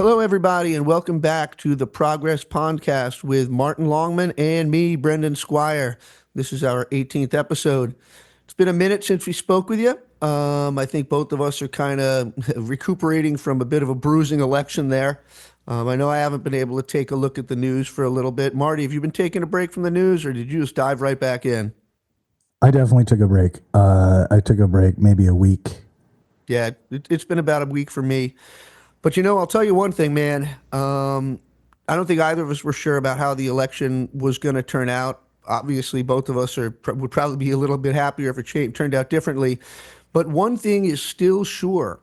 Hello, everybody, and welcome back to the Progress Pondcast with Martin Longman and me, Brendan Squire. This is our 18th episode. It's been a minute since we spoke with you. I think both of us are kind of recuperating from a bit of a bruising election there. I know I haven't been able to take a look at the news for a little bit. Marty, have you been taking a break from the news, or did you just dive right back in? I definitely took a break. I took a break, maybe a week. Yeah, it's been about a week for me. But I'll tell you one thing, man. I don't think either of us were sure about how the election was going to turn out. Obviously, both of us would probably be a little bit happier if it turned out differently. But one thing is still sure,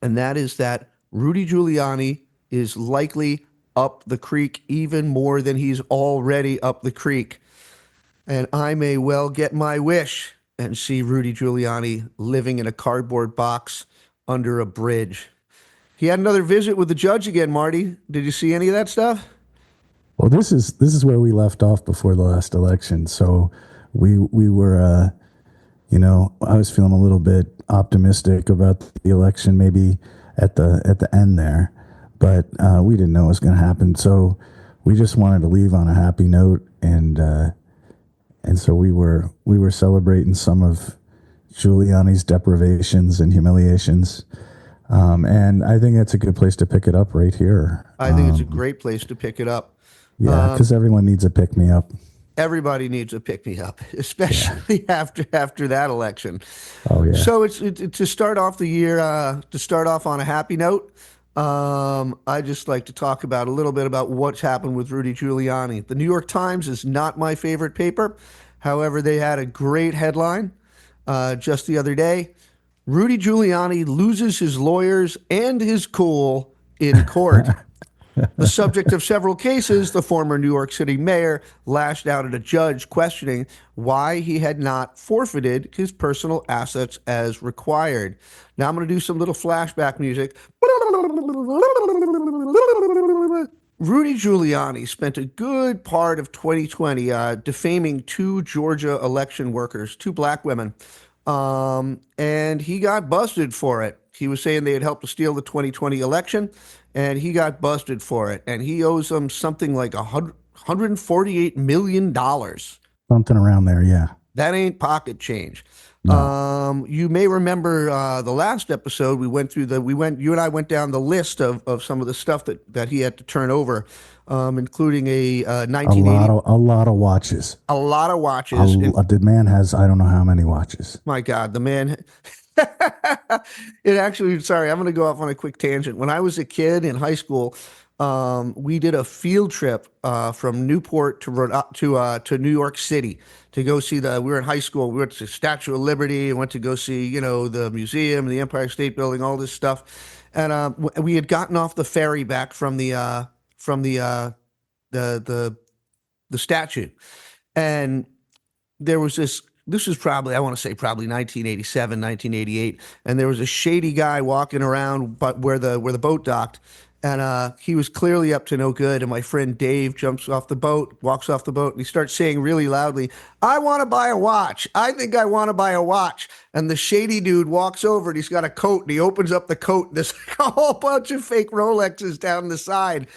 and that is that Rudy Giuliani is likely up the creek even more than he's already up the creek. And I may well get my wish and see Rudy Giuliani living in a cardboard box under a bridge. He had another visit with the judge again, Marty. Did you see any of that stuff? Well, this is where we left off before the last election. So we were, I was feeling a little bit optimistic about the election, maybe at the end there, but we didn't know it was going to happen. So we just wanted to leave on a happy note, and so we were celebrating some of Giuliani's deprivations and humiliations. And I think that's a good place to pick it up right here. I think it's a great place to pick it up. Yeah, because everyone needs a pick me up. Everybody needs a pick me up, especially after that election. Oh yeah. So it's to start off the year, to start off on a happy note. I just like to talk about a little bit about what's happened with Rudy Giuliani. The New York Times is not my favorite paper. However, they had a great headline just the other day. Rudy Giuliani loses his lawyers and his cool in court. The subject of several cases, the former New York City mayor lashed out at a judge questioning why he had not forfeited his personal assets as required. Now I'm going to do some little flashback music. Rudy Giuliani spent a good part of 2020 defaming two Georgia election workers, two black women, and he got busted for it. He was saying they had helped to steal the 2020 election, and he got busted for it. And he owes them something like $148 million. Something around there, yeah. That ain't pocket change. No. You may remember the last episode you and I went down the list of some of the stuff that he had to turn over, including a 1980 A lot of watches. a lot of watches. The man has I don't know how many watches. My God, the man. It actually, sorry, I'm going to go off on a quick tangent. When I was a kid in high school, we did a field trip from Newport to New York City to go see we were in high school. We went to Statue of Liberty and went to go see, the museum, the Empire State Building, all this stuff. And we had gotten off the ferry back from the statue, and there was this was probably, I want to say probably 1987, 1988. And there was a shady guy walking around but where the boat docked. And he was clearly up to no good. And my friend Dave walks off the boat, and he starts saying really loudly, "I want to buy a watch. I think I want to buy a watch." And the shady dude walks over, and he's got a coat, and he opens up the coat, and there's like a whole bunch of fake Rolexes down the side.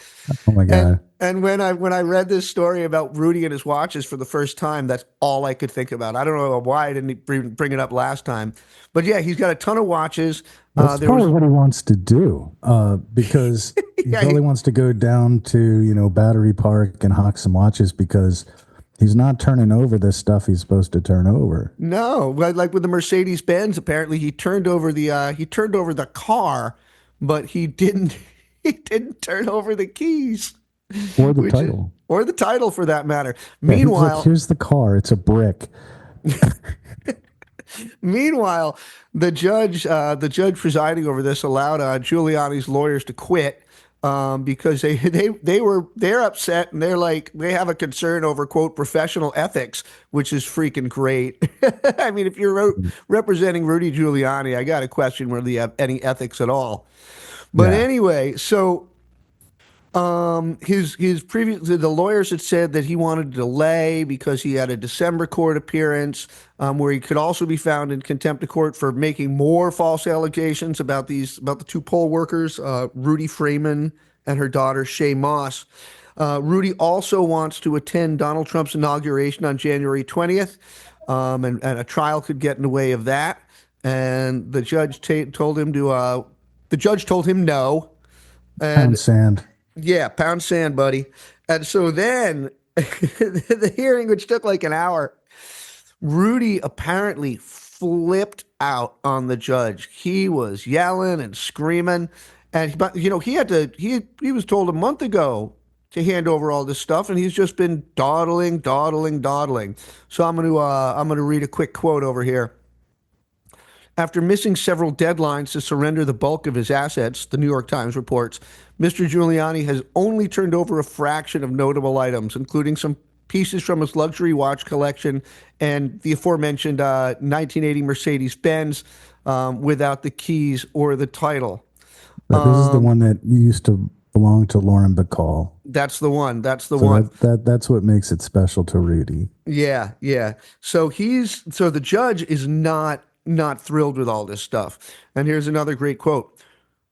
Oh my God. And when I read this story about Rudy and his watches for the first time, that's all I could think about. I don't know why I didn't bring it up last time, but yeah, he's got a ton of watches. That's probably what he wants to do, because he probably wants to go down to Battery Park and hawk some watches, because he's not turning over the stuff he's supposed to turn over. No, like with the Mercedes Benz, apparently he turned over the car, but he didn't turn over the keys. Or the title. Or the title, for that matter. Yeah, Meanwhile, here's the car. It's a brick. Meanwhile, the judge presiding over this allowed Giuliani's lawyers to quit because they're upset, and they have a concern over, quote, professional ethics, which is freaking great. I mean, if you're representing Rudy Giuliani, I got to question whether you have any ethics at all. But Yeah. anyway, so His previous the lawyers had said that he wanted to delay because he had a December court appearance where he could also be found in contempt of court for making more false allegations about the two poll workers, Rudy Freeman and her daughter Shay Moss. Rudy also wants to attend Donald Trump's inauguration on January 20th, and a trial could get in the way of that. And the judge told him no. Pound And sand. yeah, pound sand, buddy. And so then the hearing, which took like an hour, Rudy apparently flipped out on the judge. He was yelling and screaming, and but he was told a month ago to hand over all this stuff, and he's just been dawdling, dawdling, dawdling. So I'm gonna read a quick quote over here. After missing several deadlines to surrender the bulk of his assets, the New York Times reports, Mr. Giuliani has only turned over a fraction of notable items, including some pieces from his luxury watch collection and the aforementioned 1980 Mercedes Benz without the keys or the title. But this is the one that used to belong to Lauren Bacall. That's the one. That's the So one. that's what makes it special to Rudy. Yeah, yeah. So the judge is not thrilled with all this stuff. And here's another great quote.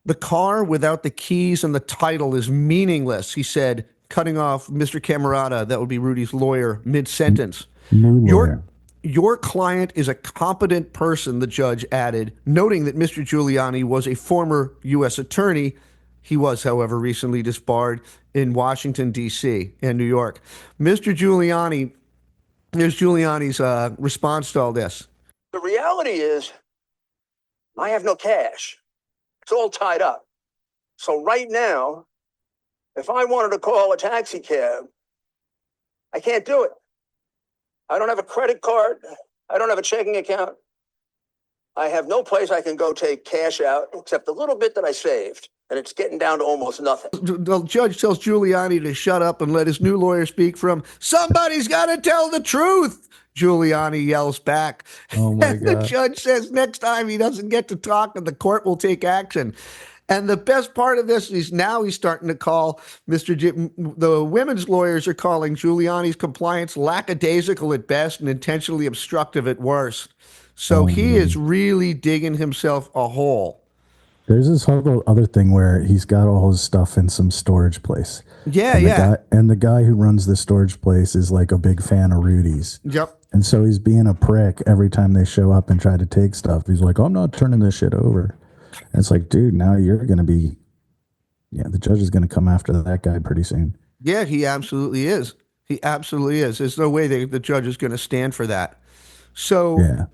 The car without the keys and the title is meaningless, he said, cutting off Mr. Camerata, that would be Rudy's lawyer, mid-sentence. New Your lawyer. your client is a competent person, the judge added, noting that Mr. Giuliani was a former U.S. attorney. He was, however, recently disbarred in Washington, D.C. and New York. Mr. Giuliani, here's Giuliani's response to all this. The reality is, I have no cash. It's all tied up. So right now, if I wanted to call a taxi cab, I can't do it. I don't have a credit card. I don't have a checking account. I have no place I can go take cash out except the little bit that I saved. And it's getting down to almost nothing. The judge tells Giuliani to shut up and let his new lawyer speak from somebody's got to tell the truth. Giuliani yells back. Oh my And the God. judge says next time he doesn't get to talk and the court will take action. And the best part of this is now he's starting to call the women's lawyers are calling Giuliani's compliance lackadaisical at best and intentionally obstructive at worst. So Oh, he is man. really digging himself a hole. There's this whole other thing where he's got all his stuff in some storage place. Yeah, And the yeah. guy who runs the storage place is like a big fan of Rudy's. Yep. And so he's being a prick every time they show up and try to take stuff. He's like, I'm not turning this shit over. And it's like, dude, now you're going to be, yeah, the judge is going to come after that guy pretty soon. Yeah, he absolutely is. He absolutely is. There's no way the judge is going to stand for that. So Yeah.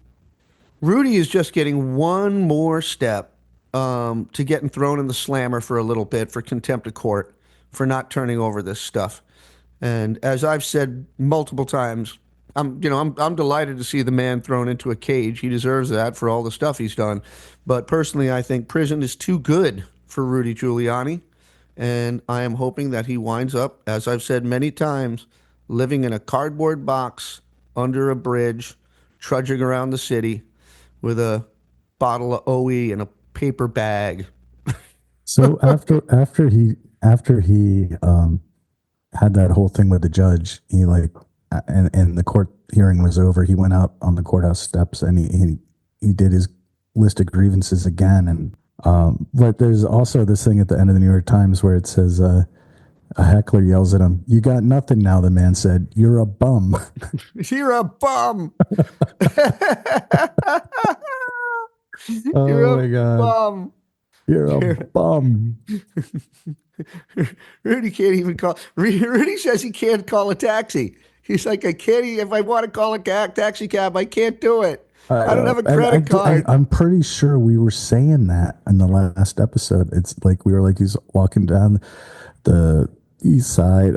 Rudy is just getting one more step to getting thrown in the slammer for a little bit for contempt of court for not turning over this stuff. And as I've said multiple times, I'm delighted to see the man thrown into a cage. He deserves that for all the stuff he's done. But personally, I think prison is too good for Rudy Giuliani. And I am hoping that he winds up, as I've said many times, living in a cardboard box under a bridge, trudging around the city with a bottle of OE and a paper bag. So after he had that whole thing with the judge, he like and the court hearing was over, he went out on the courthouse steps and he did his list of grievances again. And but there's also this thing at the end of the New York Times where it says a heckler yells at him, "You got nothing now," the man said. "You're a bum." You're a bum. You're Oh a my God. bum. You're a You're- bum. Rudy can't even call. Rudy says he can't call a taxi. He's like, I can't. If I want to call a taxi cab, I can't do it. I don't have a And credit card. I'm pretty sure we were saying that in the last episode. It's like we were like he's walking down the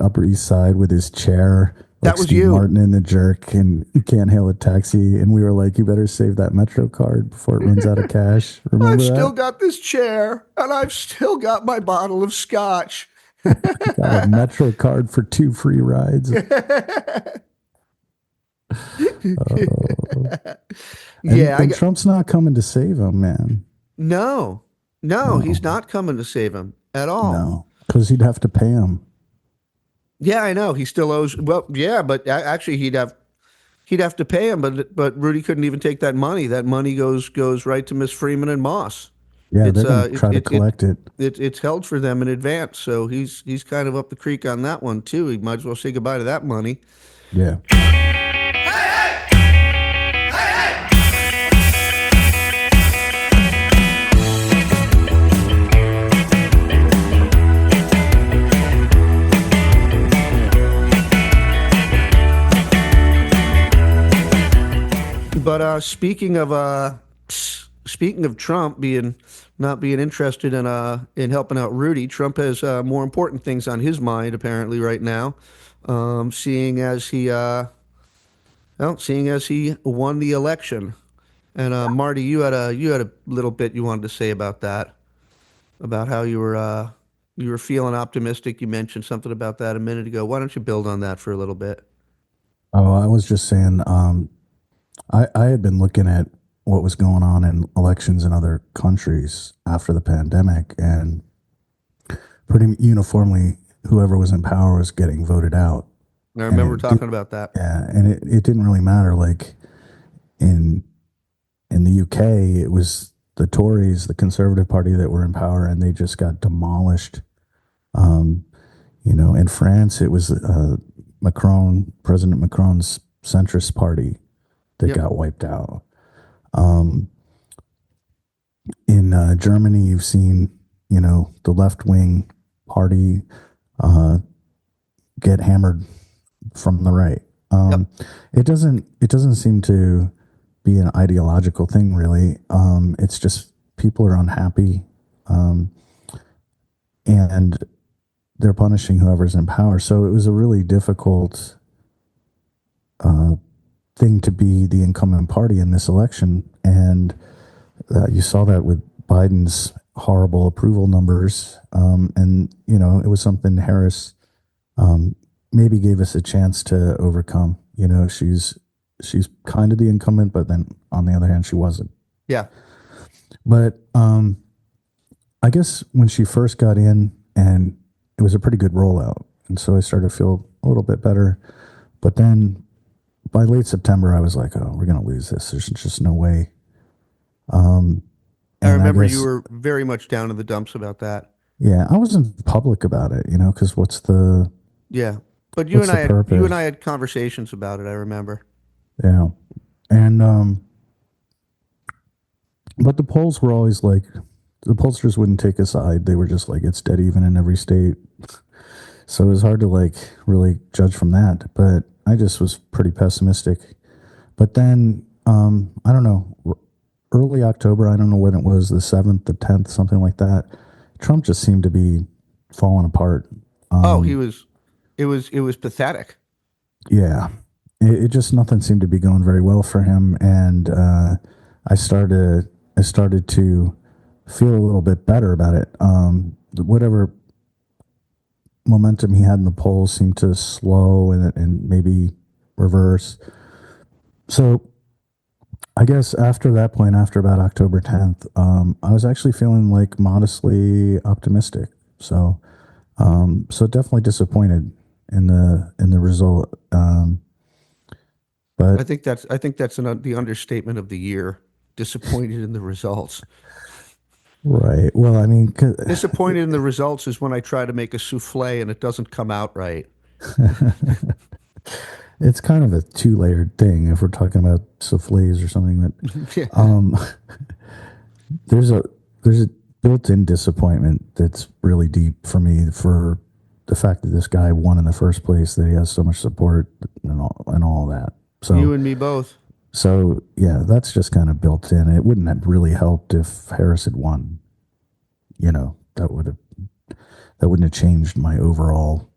Upper East Side with his chair, like That was Steve you. Martin in The Jerk, and he can't hail a taxi. And we were like, you better save that Metro card before it runs out of cash. I've Remember still that? got this chair, and I've still got my bottle of scotch. Got a Metro card for 2 free rides. Yeah, And Trump's not coming to save him, man. no, No. he's not coming to save him at all. No. because he'd have to pay him. Yeah, I know. He still owes. Well, yeah, but actually, he'd have to pay him. But Rudy couldn't even take that money. That money goes right to Miss Freeman and Moss. Yeah, It's they're going to try to collect it. it's held for them in advance. So he's kind of up the creek on that one too. He might as well say goodbye to that money. Yeah. But speaking of Trump being not being interested in helping out Rudy, Trump has more important things on his mind apparently right now. Seeing as he won the election, and Marty, you had a little bit you wanted to say about that, about how you were feeling optimistic. You mentioned something about that a minute ago. Why don't you build on that for a little bit? Oh, I was just saying, I had been looking at what was going on in elections in other countries after the pandemic, and pretty uniformly, whoever was in power was getting voted out. I And remember talking about that. yeah, and it didn't really matter. Like in in the UK, it was the Tories, the Conservative Party, that were in power, and they just got demolished. Um, in France, it was President Macron's centrist party that Yep. got wiped out. Um, in Germany, you've seen, the left wing party uh, get hammered from the right. Yep. It doesn't seem to be an ideological thing, really. It's just people are unhappy, um, and they're punishing whoever's in power. So it was a really difficult uh, thing to be the incumbent party in this election, and you saw that with Biden's horrible approval numbers, and it was something Harris um, maybe gave us a chance to overcome. She's kind of the incumbent, but then on the other hand, she wasn't. Yeah. But I guess when she first got in, and it was a pretty good rollout, and so I started to feel a little bit better. But then by late September, I was like, "Oh, we're gonna lose this. There's just no way." Um, I and I remember you guess, were very much down in the dumps about that. yeah, I wasn't public about it, because Yeah. But you what's and the I had you and I purpose? had conversations about it, I remember. Yeah, and but the polls were always like, the pollsters wouldn't take a side. They were just like, it's dead even in every state. So it was hard to like really judge from that. But I just was pretty pessimistic. But then I don't know, early October, I don't know when it was, the 7th, the 10th, something like that. Trump just seemed to be falling apart. Oh, Um, it was pathetic. yeah, it just nothing seemed to be going very well for him, and I started I started to feel a little bit better about it. Whatever momentum he had in the polls seemed to slow and maybe reverse. So I guess after that point, after about October 10th, I was actually feeling like modestly optimistic. So definitely disappointed in the result. I But think that's the understatement of the year. Disappointed in the results. right, well, I mean, Disappointed in the results is when I try to make a souffle and it doesn't come out right. it's kind of a two-layered thing if we're talking about souffles or something. That Yeah. um, there's a built-in disappointment that's really deep for me, for the fact that this guy won in the first place, that he has so much support and all that. You So and me both. so yeah, that's just kind of built in. It wouldn't have really helped if Harris had won. That wouldn't have changed my overall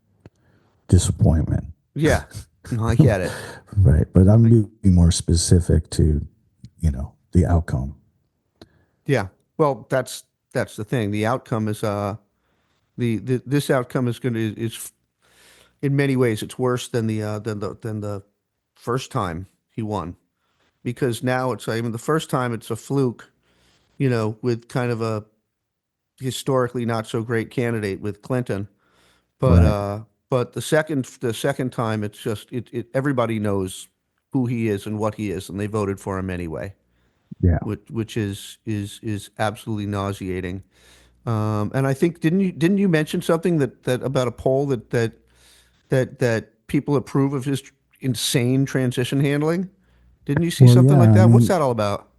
disappointment. Yeah. No, I get it. Right. But I'm being more specific to, the outcome. Yeah. Well, that's the thing. The outcome is this outcome is going to is in many ways it's worse than the first time he won, because now it's even the first time it's a fluke, with kind of historically not so great candidate with Clinton. But Right. uh, but the second time, it's just everybody knows who he is and what he is, and they voted for him anyway, Yeah. which is absolutely nauseating. And I think didn't you mention something that about a poll that people approve of his insane transition handling? Didn't you see Well, something like yeah. I that? What's mean, that all about?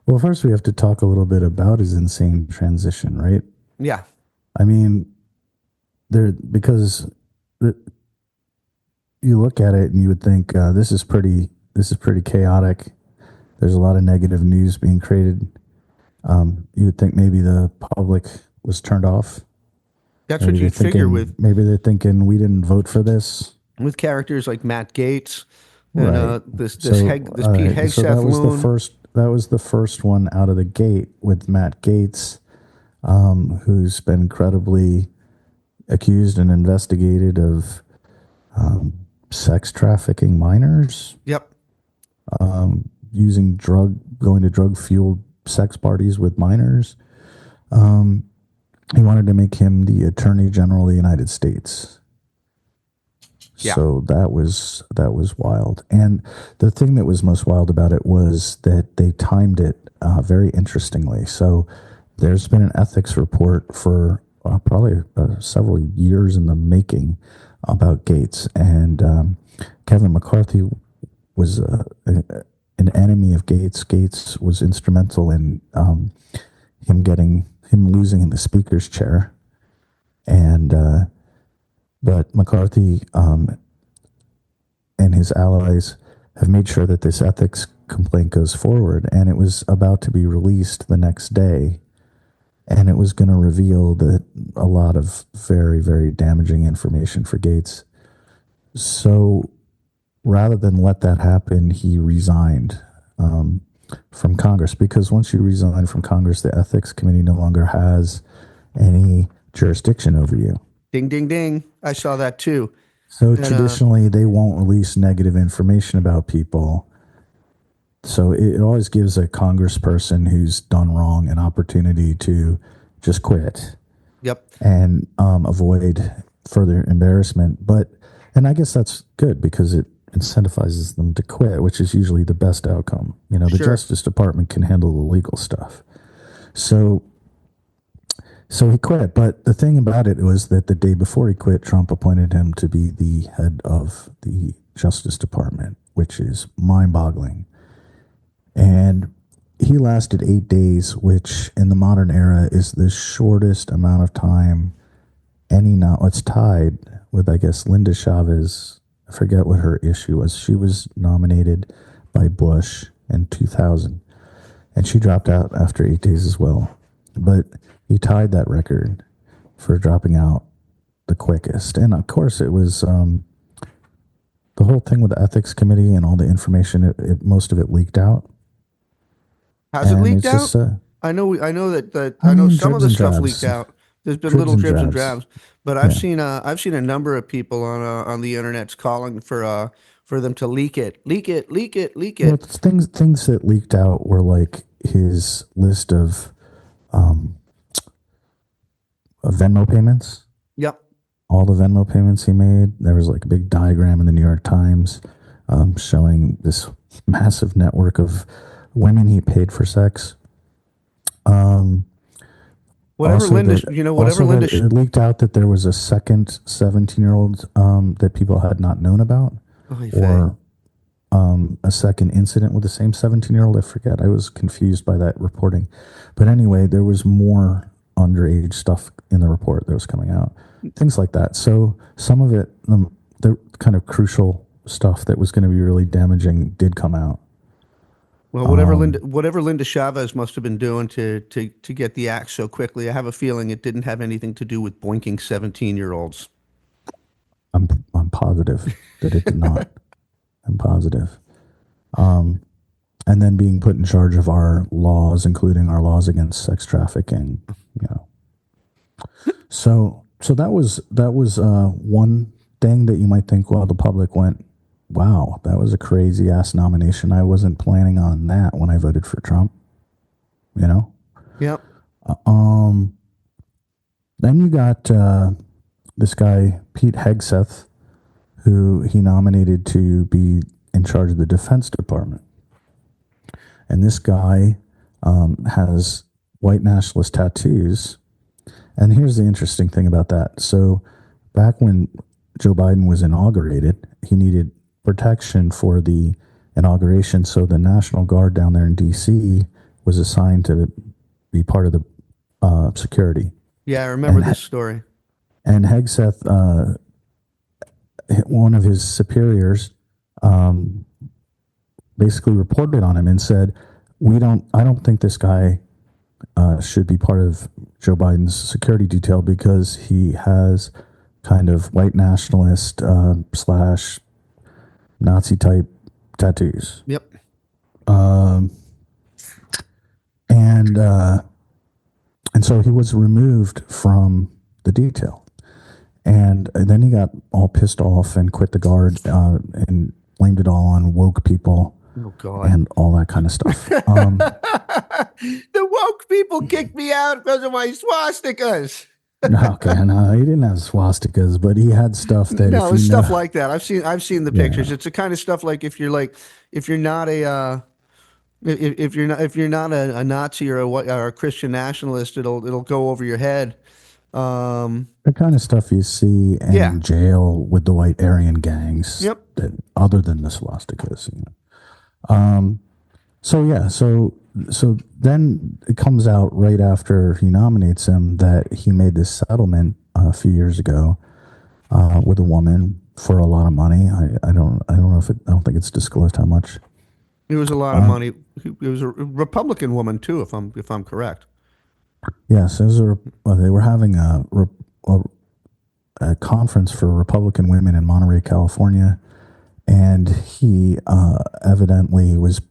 well, first we have to talk a little bit about his insane transition, right? Yeah, I mean, because the, you look at it and you would think this is pretty chaotic. There's a lot of negative news being created. You would think maybe the public was turned off. that's what you'd figure with Maybe they're thinking we didn't vote for this. characters like Matt Gates and Right. this So, this all Pete right. So that was the Hegseth-Loon. first. That was the first one out of the gate with Matt Gates, who's been credibly accused and investigated of sex trafficking minors, Yep. going to drug fueled sex parties with minors. He wanted to make him the Attorney General of the United States. Yeah. So that was wild. And the thing that was most wild about it was that they timed it very interestingly. So there's been an ethics report for probably several years in the making about Gates, and Kevin McCarthy was an enemy of Gates. Gates was instrumental in him losing in the speaker's chair, and but McCarthy and his allies have made sure that this ethics complaint goes forward, and it was about to be released the next day, and it was going to reveal that a lot of very, very damaging information for Gates. So rather than let that happen, he resigned from Congress, because once you resign from Congress, the ethics committee no longer has any jurisdiction over you. Ding, ding, ding. I saw that too. So And traditionally, they won't release negative information about people. So it always gives a congressperson who's done wrong an opportunity to just quit yep. and avoid further embarrassment. And I guess that's good because it incentivizes them to quit, which is usually the best outcome. The Sure. Justice Department can handle the legal stuff. So he quit. But the thing about it was that the day before he quit, Trump appointed him to be the head of the Justice Department, which is mind boggling. And he lasted 8 days, which in the modern era is the shortest amount of time it's tied with, I guess, Linda Chavez. I forget what her issue was. She was nominated by Bush in 2000, and she dropped out after 8 days as well. But he tied that record for dropping out the quickest. And of course, it was the whole thing with the ethics committee and all the information. Most of it leaked out. Has it And leaked it's just, out? I I know mean, some of dribs the and stuff leaked drabs, out. There's been dribs little and dribs and drabs. drabs, but Yeah. I've seen a number of people on the internets calling for them to leak it, leak it, leak it, leak Well, it. it's things that leaked out were like his list of Venmo payments, Yep. all the Venmo payments he made. There was like a big diagram in the New York Times showing this massive network of women he paid for sex. Whatever Linda, whatever Also that Linda. it leaked out that there was a second 17-year-old that people had not known about, Oy vey. or a second incident with the same 17-year-old. I forget. I was confused by that reporting. But anyway, there was more underage stuff in the report that was coming out, things like that. So some of it, the kind of crucial stuff that was going to be really damaging did come out. Well, whatever Linda Chavez must have been doing to get the axe so quickly, I have a feeling it didn't have anything to do with boinking 17-year-olds. I'm positive that it did not. I'm positive. And then being put in charge of our laws, including our laws against sex trafficking. You know, so that was one thing that you might think. Well, the public went, "Wow, that was a crazy ass nomination. I wasn't planning on that when I voted for Trump." you know. Yep. Um, then you got this guy Pete Hegseth, who he nominated to be in charge of the Defense Department, and this guy has white nationalist tattoos. And here's the interesting thing about that. So, back when Joe Biden was inaugurated, he needed protection for the inauguration. So, the National Guard down there in D.C. was assigned to be part of the security. Yeah, I remember And this story. and Hegseth, one of his superiors, basically reported on him and said, I don't think this guy should be part of Joe Biden's security detail because he has kind of white nationalist slash Nazi type tattoos. Yep. And so he was removed from the detail. And then he got all pissed off and quit the Guard and blamed it all on woke people. Oh, God. And all that kind of stuff. The woke people kicked me out because of my swastikas. Okay, no, he didn't have swastikas, but he had stuff that No, it's stuff like that. I've seen the pictures. Yeah. It's the kind of stuff like if you're not a if you're not a Nazi or a Christian nationalist, it'll go over your head. The kind of stuff you see in Yeah. jail with the white Aryan gangs. Yep. That, other than the swastikas, you know. So then it comes out right after he nominates him that he made this settlement a few years ago with a woman for a lot of money. I don't know if I don't think it's disclosed how much. It was a lot of money. It was a Republican woman too, if I'm correct. Yes, they were having a conference for Republican women in Monterey, California, and he evidently was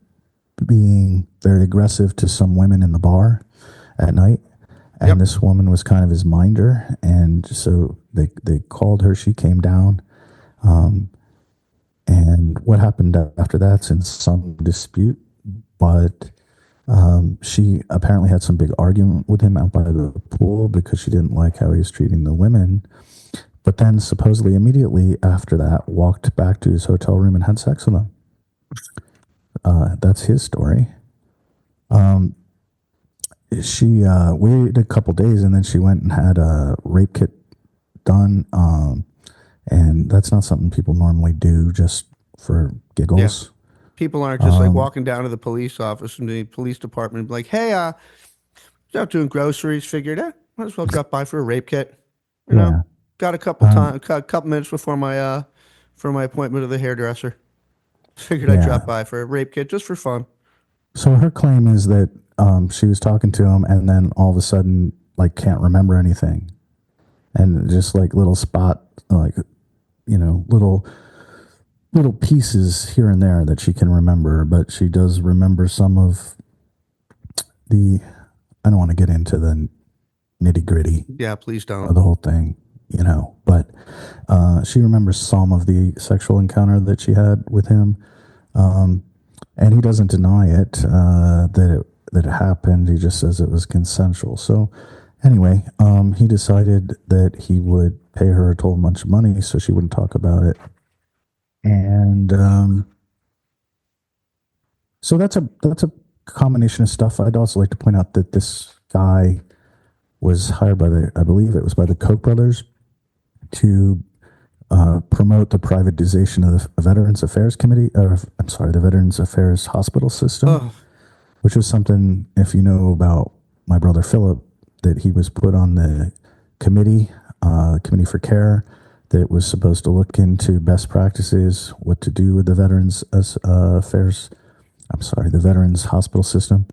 being very aggressive to some women in the bar at night. And Yep. this woman was kind of his minder, and so they called her. She came down, and what happened after that's in some dispute, but she apparently had some big argument with him out by the pool because she didn't like how he was treating the women. But then supposedly immediately after that walked back to his hotel room and had sex with him. That's his story. She waited a couple days and then she went and had a rape kit done. And that's not something people normally do just for giggles. People aren't just like walking down to the police office and the police department and be like, "Hey, out doing groceries. Figured, might as well drop by for a rape kit." You Yeah. know, got a couple minutes before my for my appointment with the hairdresser. Figured I'd Yeah. drop by for a rape kit just for fun. So her claim is that she was talking to him and then all of a sudden like can't remember anything. And just like little spot, like, you know, little pieces here and there that she can remember, but she does remember some of I don't want to get into the nitty gritty Yeah, please of don't. the whole thing, you know, but she remembers some of the sexual encounter that she had with him. And he doesn't deny it, that it happened. He just says it was consensual. So anyway, he decided that he would pay her a total bunch of money so she wouldn't talk about it. And so that's a combination of stuff. I'd also like to point out that this guy was hired by I believe it was by the Koch brothers to promote the privatization of the Veterans Affairs Committee, the Veterans Affairs Hospital System, Ugh. which was something, if you know about my brother Philip, that he was put on the committee for care that was supposed to look into best practices, what to do with the Veterans the Veterans Hospital System.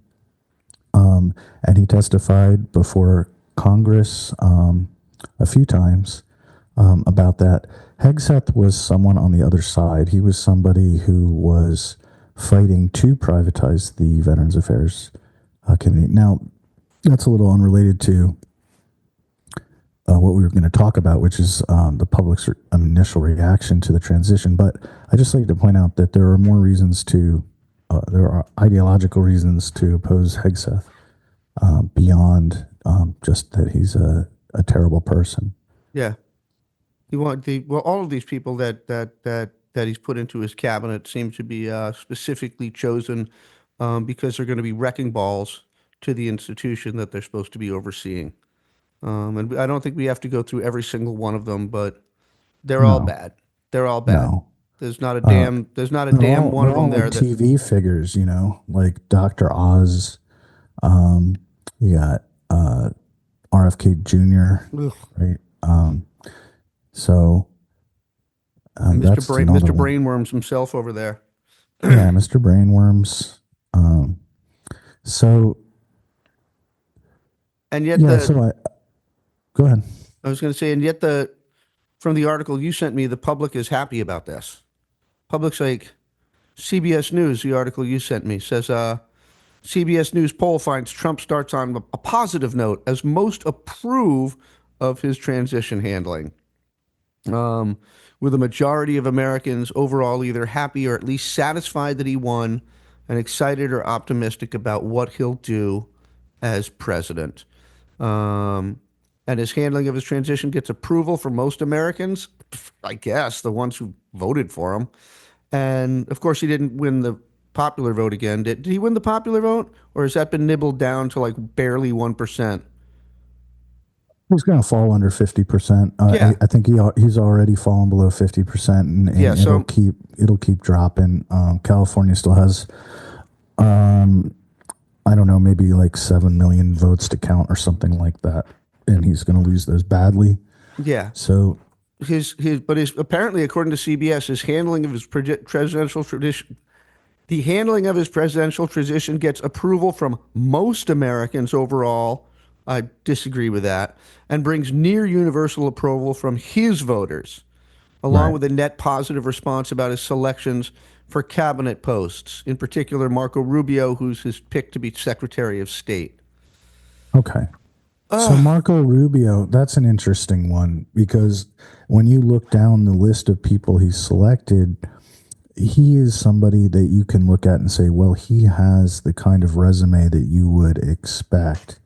And he testified before Congress a few times about that. Hegseth was someone on the other side. He was somebody who was fighting to privatize the Veterans Affairs Committee. Now, that's a little unrelated to what we were going to talk about, which is the public's initial reaction to the transition. But I just like to point out that there are more reasons there are ideological reasons to oppose Hegseth. beyond just that he's a terrible person. Yeah. All of these people that he's put into his cabinet seem to be specifically chosen because they're going to be wrecking balls to the institution that they're supposed to be overseeing. And I don't think we have to go through every single one of them, but they're all No, bad. They're all bad. no. There's not a Uh, damn there's not a they're damn all one they're of all them like there that TV figures, like Dr. Oz. Um, you got RFK Jr. Ugh. Right. So that's another Mr. one. Brainworms himself over there. Yeah, Mr. Brainworms. So And yet yeah, so go ahead. I was going to say, and yet from the article you sent me, the public is happy about this. Public's like, CBS News, the article you sent me says, CBS News poll finds Trump starts on a positive note as most approve of his transition handling. With a majority of Americans overall either happy or at least satisfied that he won and excited or optimistic about what he'll do as president. Um, and his handling of his transition gets approval from most Americans, I guess, the ones who voted for him. And of course, he didn't win the popular vote again. Did he win the popular vote? Or has that been nibbled down to like barely 1%? He's going to fall under 50%. Yeah. I think he's already fallen below 50%, Yeah. and So, it'll keep dropping. California still has, I don't know, maybe like 7 million votes to count or something like that, and he's going to lose those badly. yeah. So His apparently, according to CBS, his handling of his presidential tradition, the handling of his presidential transition gets approval from most Americans overall. I disagree with that, and brings near universal approval from his voters, along right, with a net positive response about his selections for cabinet posts, in particular Marco Rubio, who's his pick to be Secretary of State. okay. So Marco Rubio, that's an interesting one because when you look down the list of people he's selected, he is somebody that you can look at and say, well, he has the kind of resume that you would expect.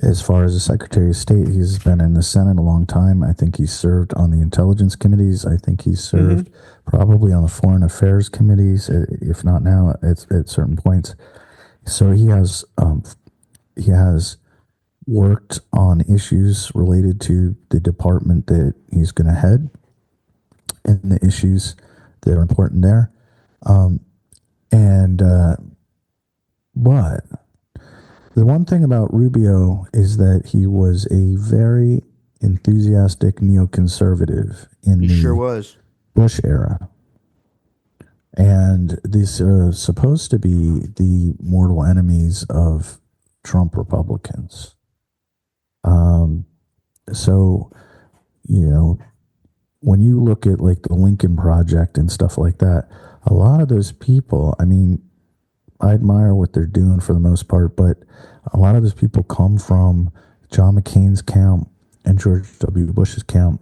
As far as the Secretary of State, he's been in the Senate a long time. I think he's served on the intelligence committees. I think he's served probably on the foreign affairs committees, if not now, at certain points. So he has worked on issues related to the department that he's going to head and the issues that are important there. But the one thing about Rubio is that he was a very enthusiastic neoconservative in He the sure was. Bush era. And these are supposed to be the mortal enemies of Trump Republicans. So, when you look at like the Lincoln Project and stuff like that, a lot of those people, I mean, I admire what they're doing for the most part, but a lot of those people come from John McCain's camp and George W. Bush's camp.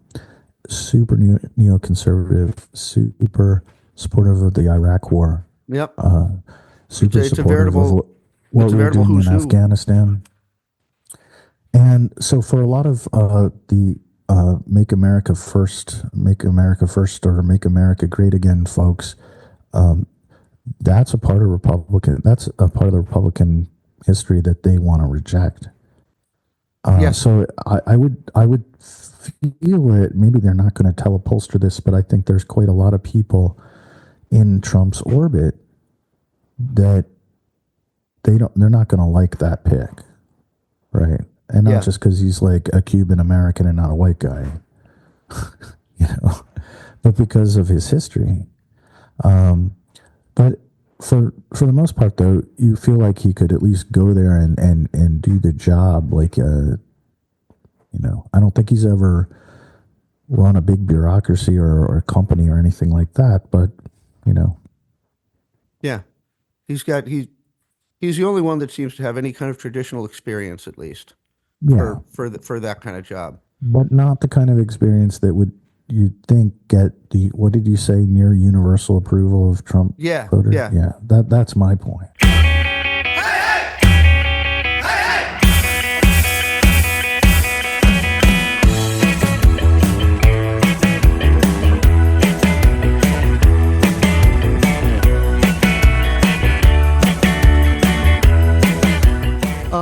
Super neoconservative, super supportive of the Iraq War, Yep. super It's a supportive of what it's a we were veritable doing who's in who. Afghanistan. And so for a lot of the Make America First, or Make America Great Again folks, that's a part of the Republican history that they want to reject. Yes. So I would feel that maybe they're not going to teleposter this, but I think there's quite a lot of people in Trump's orbit that they're not going to like that pick, right? And not Yeah. just because he's like a Cuban American and not a white guy, but because of his history. But for the most part, though, you feel like he could at least go there and do the job. Like, I don't think he's ever run a big bureaucracy or a company or anything like that. But, Yeah. He's the only one that seems to have any kind of traditional experience, at least, yeah, for that kind of job. but not the kind of experience that would you think get the, what did you say, near universal approval of Trump Yeah. voters? Yeah. Yeah, that's my point.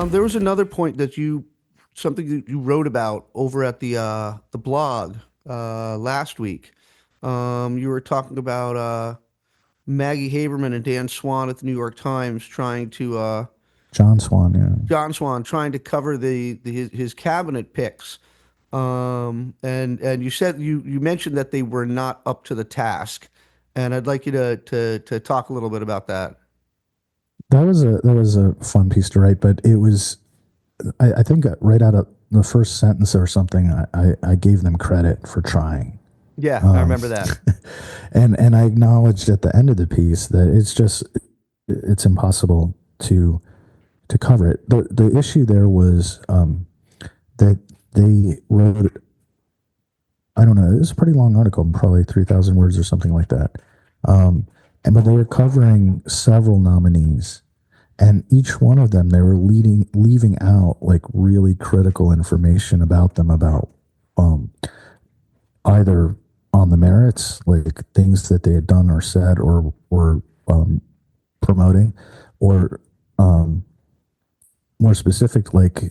There was another point that something that you wrote about over at the blog last week. You were talking about Maggie Haberman and Dan Swan at the New York Times trying to John Swan, yeah. John Swan trying to cover his cabinet picks. And you said you mentioned that they were not up to the task, and I'd like you to talk a little bit about that. That was a fun piece to write, but it was I think right out of the first sentence or something, I gave them credit for trying. Yeah, I remember that. And I acknowledged at the end of the piece that it's impossible to cover it. The issue there was that they wrote, I don't know, it was a pretty long article, probably 3,000 words or something like that. But they were covering several nominees, and each one of them they were leaving out like really critical information about them, about either on the merits, like things that they had done or said or promoting, or more specific, like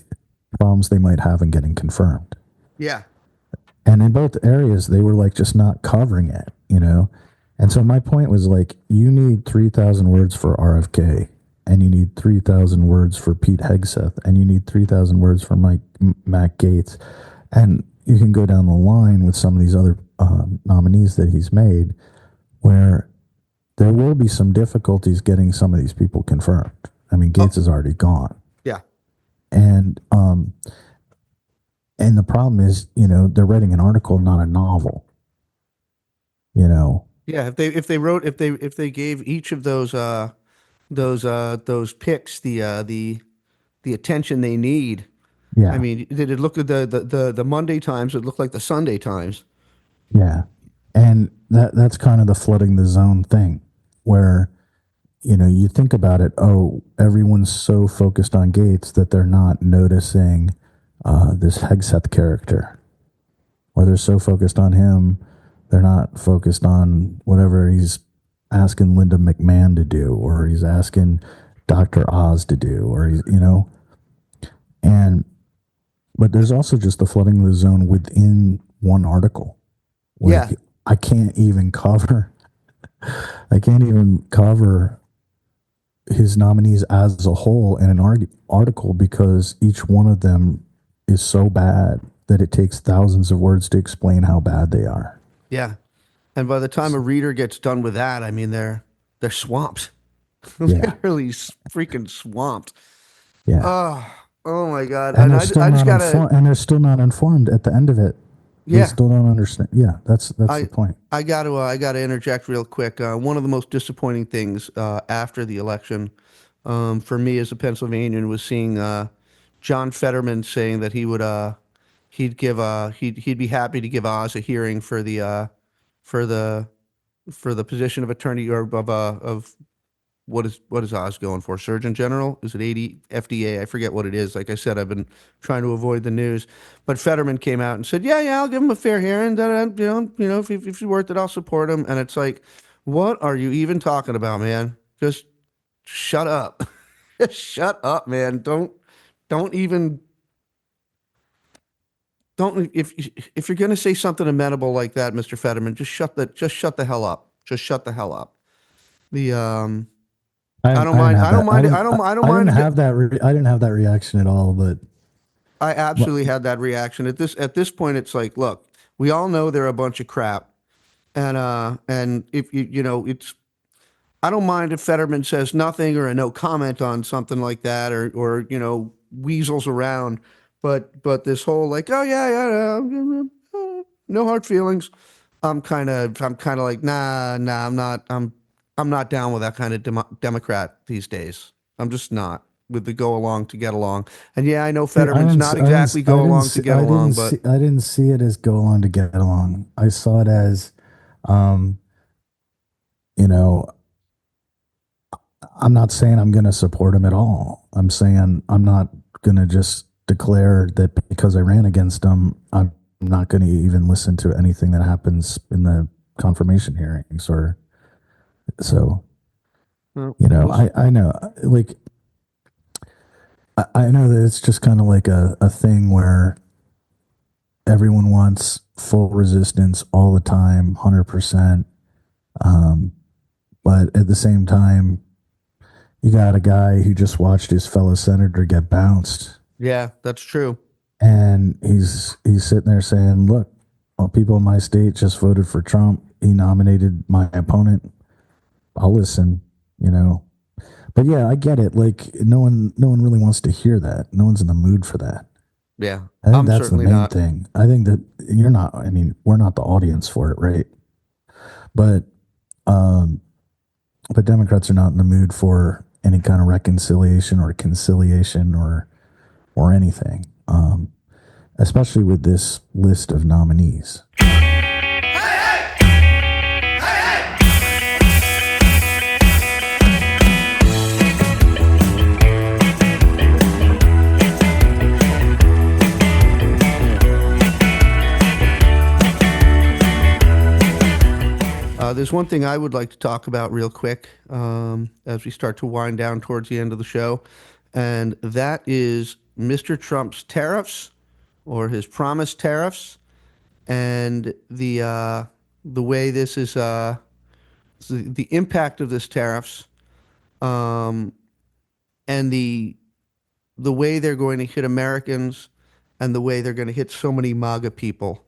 problems they might have in getting confirmed. Yeah, And in both areas, they were like just not covering it, you know? And so my point was like, you need 3,000 words for RFK, and you need 3,000 words for Pete Hegseth, and you need 3,000 words for Matt Gaetz. And you can go down the line with some of these other nominees that he's made where there will be some difficulties getting some of these people confirmed. I mean, Gates is already gone. yeah, And the problem is, you know, they're writing an article, not a novel. You know, yeah. If they gave each of those picks the attention they need. I yeah, mean, did it look at the Monday Times? It looked like the Sunday Times. yeah, and that's kind of the flooding the zone thing, where you know you think about it. Oh, everyone's so focused on Gates that they're not noticing this Hegseth character, or they're so focused on him, they're not focused on whatever he's asking Linda McMahon to do, or he's asking Dr. Oz to do, or he's, you know, and but there's also just the flooding the zone within one article. Yeah, Like I can't even cover, I can't even cover his nominees as a whole in an article because each one of them is so bad that it takes thousands of words to explain how bad they are. yeah. And by the time a reader gets done with that, I mean they're swamped, Yeah, literally freaking swamped. yeah. Oh, oh my God! And And they're I still just not gotta, informed. And they're still not informed at the end of it. They yeah. still don't understand. Yeah, that's the I point. I got to interject real quick. One of the most disappointing things after the election, for me as a Pennsylvanian, was seeing John Fetterman saying that he'd be happy to give Oz a hearing for the for the position of attorney or of what is Oz going for? Surgeon General? Is it 80 FDA? I forget what it is. Like I said, I've been trying to avoid the news. But Fetterman came out and said, "Yeah, yeah, I'll give him a fair hearing. If he's worth it, I'll support him." And it's like, what are you even talking about, man? Just shut up. Just shut up, man. Don't even don't if you're gonna say something amenable like that, Mr. Fetterman, just shut the hell up. Just shut the hell up. The I didn't have I don't that. mind. I don't I didn't mind. have that. I didn't have that reaction at all. But I but absolutely had that reaction at this point. It's like, look, we all know they're a bunch of crap, and if you know, it's I don't mind if Fetterman says nothing or a no comment on something like that, or weasels around, but this whole like, oh yeah, yeah, no hard feelings. I'm kind of like, nah, I'm not down with that kind of Democrat these days. I'm just not with the go along to get along. And yeah, I know see, Fetterman's not exactly go along to get along, but I didn't see it as go along to get along. I saw it as, um, you know, I'm not saying I'm going to support him at all. I'm saying I'm not going to just declare that because I ran against him, I'm not going to even listen to anything that happens in the confirmation hearings. Or so, well, you know, we'll, I know, like I know that it's just kind of like a thing where everyone wants full resistance all the time, 100%. Um, but at the same time, you got a guy who just watched his fellow senator get bounced, Yeah, that's true. and he's sitting there saying, "Look, well, people in my state just voted for Trump. He nominated my opponent. I'll listen." You know, but yeah, I get it. Like no one really wants to hear that. No one's in the mood for that. Yeah, I think I'm that's the certainly main not. thing. I think that you're not. I mean, we're not the audience for it, right? But um, but Democrats are not in the mood for any kind of reconciliation or conciliation or anything. Especially with this list of nominees. There's one thing I would like to talk about real quick as we start to wind down towards the end of the show, and that is Mr. Trump's tariffs or his promised tariffs, and the way this is the impact of this tariffs, um, and the way they're going to hit Americans, and the way they're going to hit so many MAGA people.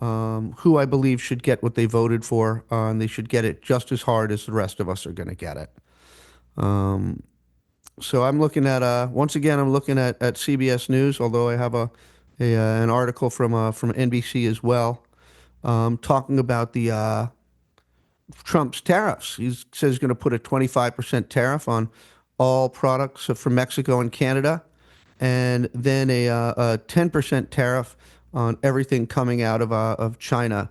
Who I believe should get what they voted for, and they should get it just as hard as the rest of us are going to get it. So I'm looking at once again I'm looking at CBS News, although I have an article from NBC as well, talking about the Trump's tariffs. He says he's going to put a 25% tariff on all products from Mexico and Canada, and then a 10% tariff on everything coming out of China.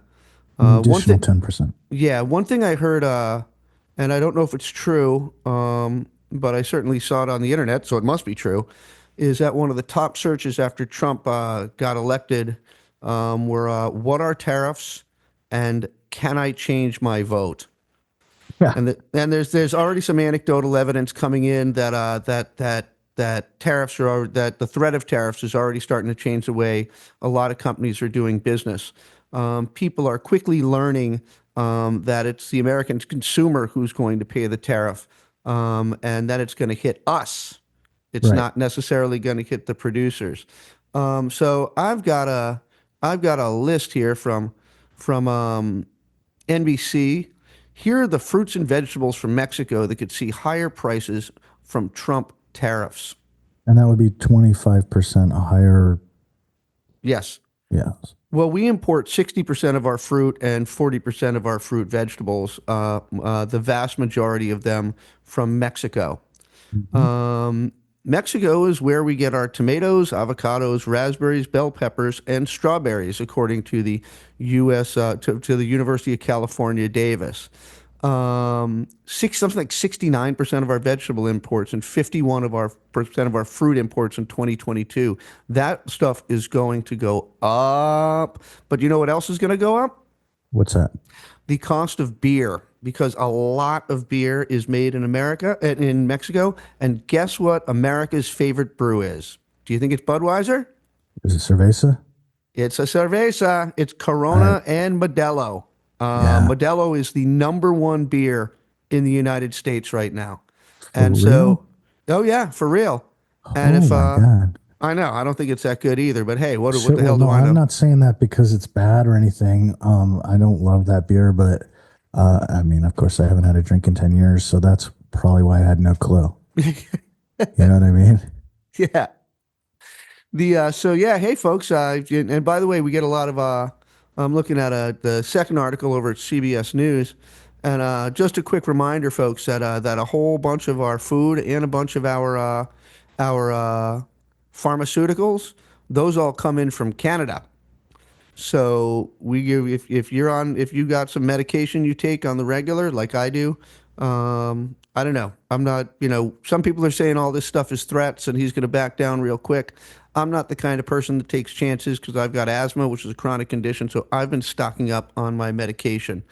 An One additional thing, 10%. yeah, one thing I heard, and I don't know if it's true, but I certainly saw it on the internet, so it must be true, is that one of the top searches after Trump got elected were what are tariffs and can I change my vote? Yeah. And there's already some anecdotal evidence coming in that that tariffs are that the threat of tariffs is already starting to change the way a lot of companies are doing business. People are quickly learning that it's the American consumer who's going to pay the tariff, and that it's going to hit us. It's Right. not necessarily going to hit the producers. So I've got a list here from NBC. Here are the fruits and vegetables from Mexico that could see higher prices from Trump tariffs. And that would be 25% a higher. Yes. Yeah. Well, we import 60% of our fruit and 40% of our fruit vegetables, the vast majority of them from Mexico. Mm-hmm. Mexico is where we get our tomatoes, avocados, raspberries, bell peppers, and strawberries, according to the U.S. To the University of California, Davis. Something like 69% of our vegetable imports and 51 of our percent of our fruit imports in 2022. That stuff is going to go up. But you know what else is going to go up? What's that? The cost of beer, because a lot of beer is made in America, in Mexico. And guess what America's favorite brew is? Do you think it's Budweiser? Is it cerveza? It's a cerveza. It's I, Corona and Modelo. yeah. Modelo is the number one beer in the United States right now. For And so, real? oh yeah, for real. And Oh if my God. I know, I don't think it's that good either, but hey, what Shit. the Well, hell do no, I I'm know? not saying that because it's bad or anything. I don't love that beer, but I mean, of course, I haven't had a drink in 10 years, so that's probably why I had no clue. You know what I mean? Yeah. So yeah, hey folks, and by the way, we get a lot of I'm looking at the second article over at CBS News, and just a quick reminder, folks, that a whole bunch of our food and a bunch of our pharmaceuticals, those all come in from Canada. So we give if you're on if you got some medication you take on the regular like I do, I don't know. I'm not, some people are saying all this stuff is threats and he's going to back down real quick. I'm not the kind of person that takes chances because I've got asthma, which is a chronic condition. So I've been stocking up on my medication.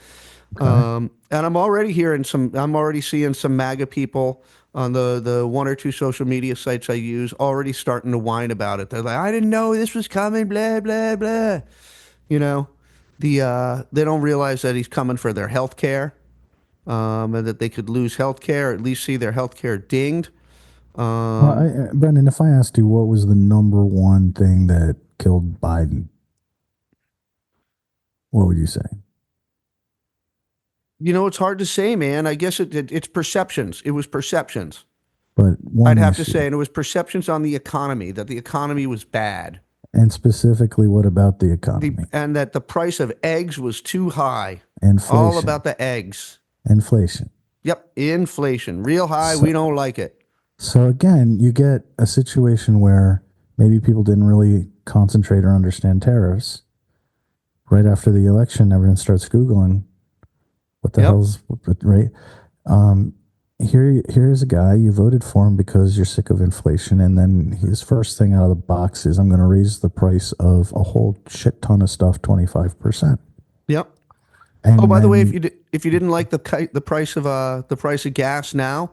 Okay. And I'm already seeing some MAGA people on the one or two social media sites I use already starting to whine about it. They're like, I didn't know this was coming, blah blah blah. You know, they don't realize that he's coming for their health care, and that they could lose health care, or at least see their health care dinged. Well, Brendan, if I asked you what was the number one thing that killed Biden, what would you say? You know, it's hard to say, man. I guess it's perceptions. It was perceptions. But I'd one have to issue, say, and it was perceptions on the economy, that the economy was bad. and specifically, what about the The economy? and that the price of eggs was too high. All Inflation. about the eggs. Inflation. Yep, inflation, real high. So, We don't like it. so again, you get a situation where maybe people didn't really concentrate or understand tariffs. Right after the election, everyone starts Googling what the Yep, hell's right. Um, here's a guy, you voted for him because you're sick of inflation, and then his first thing out of the box is, I'm going to raise the price of a whole shit ton of stuff 25%. yep. Oh, And by the way, then if you didn't like the price of gas now,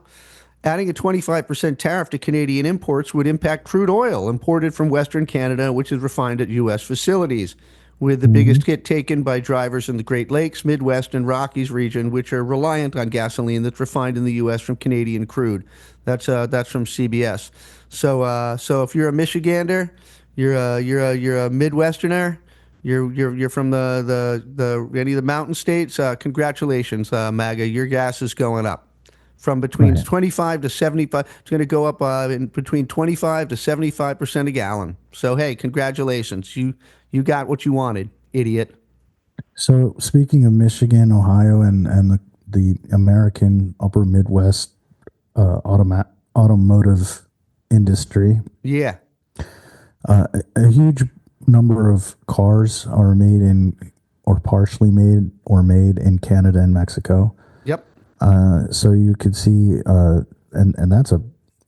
adding a 25% tariff to Canadian imports would impact crude oil imported from Western Canada, which is refined at U.S. facilities, with the mhm, biggest hit taken by drivers in the Great Lakes, Midwest, and Rockies region, which are reliant on gasoline that's refined in the U.S. from Canadian crude. That's from CBS. So if you're a Michigander, you're a Midwesterner. You're from the any of the mountain states. Congratulations, MAGA. Your gas is going up from between right. 25 to 75. It's going to go up in between 25 to 75% a gallon. So hey, congratulations. You got what you wanted, idiot. So speaking of Michigan, Ohio, and the American Upper Midwest automotive industry, Yeah. a huge number of cars are made in, or partially made, or made in Canada and Mexico. Yep. So you could see, and that's a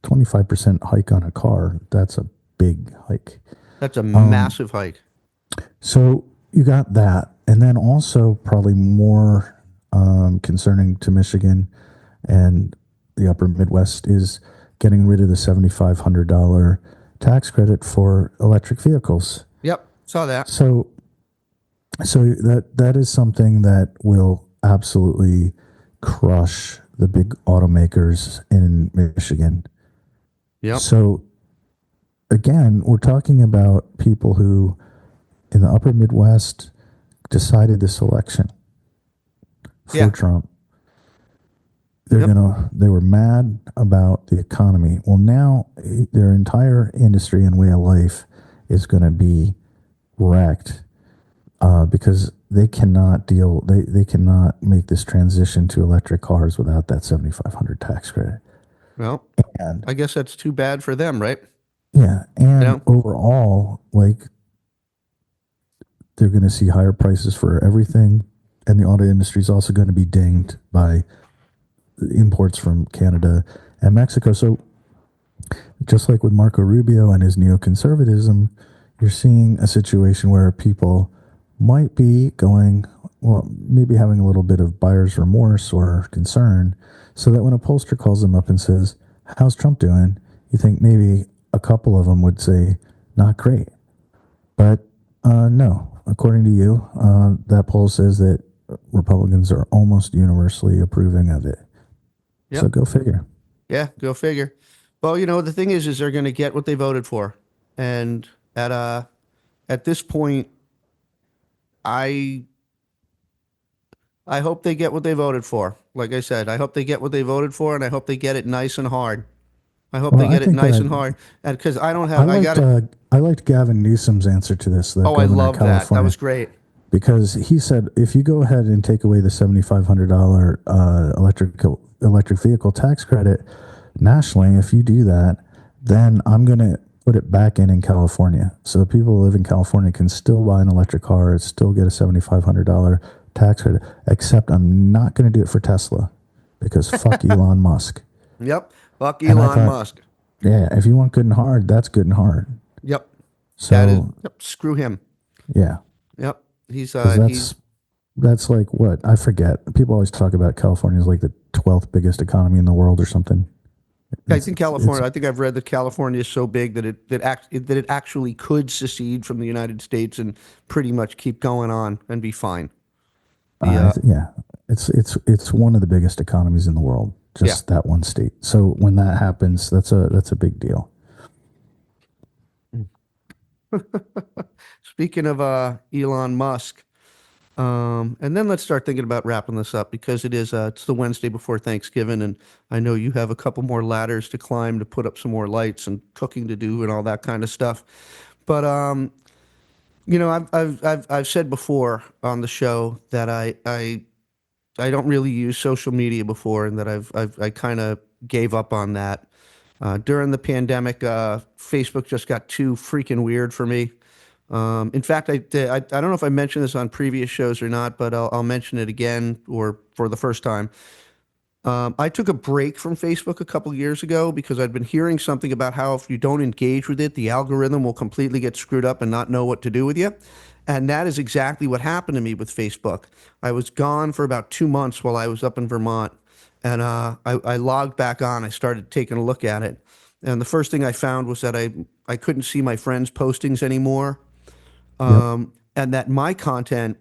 25% hike on a car. That's a big hike. That's a massive hike. So you got that, and then also probably more concerning to Michigan and the Upper Midwest is getting rid of the $7,500 tax credit for electric vehicles. Yep. Saw that. So that is something that will absolutely crush the big automakers in Michigan. Yep. So again, we're talking about people who in the upper Midwest decided this election for Yeah. Trump. Yep. They were mad about the economy. Well, now their entire industry and way of life is going to be wrecked because they cannot make this transition to electric cars without that 7,500 tax credit. Well, And I guess that's too bad for them, right? yeah, You and know? overall, like, they're going to see higher prices for everything, and the auto industry is also going to be dinged by imports from Canada and Mexico. So just like with Marco Rubio and his neoconservatism, you're seeing a situation where people might be going, well, maybe having a little bit of buyer's remorse or concern, so that when a pollster calls them up and says, how's Trump doing? You think maybe a couple of them would say, not great. But no, according to you, that poll says that Republicans are almost universally approving of it. So Yep. go figure. Yeah, go figure. Well, the thing is they're going to get what they voted for, and at this point, I I hope they get what they voted for. Like I said, I hope they get what they voted for, and I hope they get it nice and hard. I hope Well, they I get it think nice and hard, and because I don't I have, I got liked it. I liked Gavin Newsom's answer to this, the Oh, I governor of love that. That California, was great. because he said if you go ahead and take away the $7,500 electric vehicle tax credit nationally, if you do that, then I'm going to put it back in California, so the people who live in California can still buy an electric car, still get a $7,500 tax credit. Except I'm not going to do it for Tesla because fuck Elon Musk. Yep. Fuck And I Elon thought, Musk. yeah, if you want good and hard, that's good and hard. Yep. That is. So Yep. Screw him. yeah, Yep. He's because he's that's like what I forget. People always talk about California as like the 12th biggest economy in the world or something. I It's think it's California. I think I've read that California is so big that it actually could secede from the United States and pretty much keep going on and be fine. The yeah, it's one of the biggest economies in the world. Yeah. Just that one state. So when that happens, that's a big deal. Speaking of Elon Musk, and then let's start thinking about wrapping this up because it's the Wednesday before Thanksgiving, and I know you have a couple more ladders to climb to put up some more lights and cooking to do and all that kind of stuff. But I've said before on the show that I don't really use social media before, and that I kind of gave up on that. During the pandemic, Facebook just got too freaking weird for me. In fact, I don't know if I mentioned this on previous shows or not, but I'll mention it again or for the first time. I took a break from Facebook a couple years ago because I'd been hearing something about how if you don't engage with it, the algorithm will completely get screwed up and not know what to do with you. And that is exactly what happened to me with Facebook. I was gone for about 2 months while I was up in Vermont, and I logged back on. I started taking a look at it, and the first thing I found was that I couldn't see my friends' postings anymore, Yep. and that my content,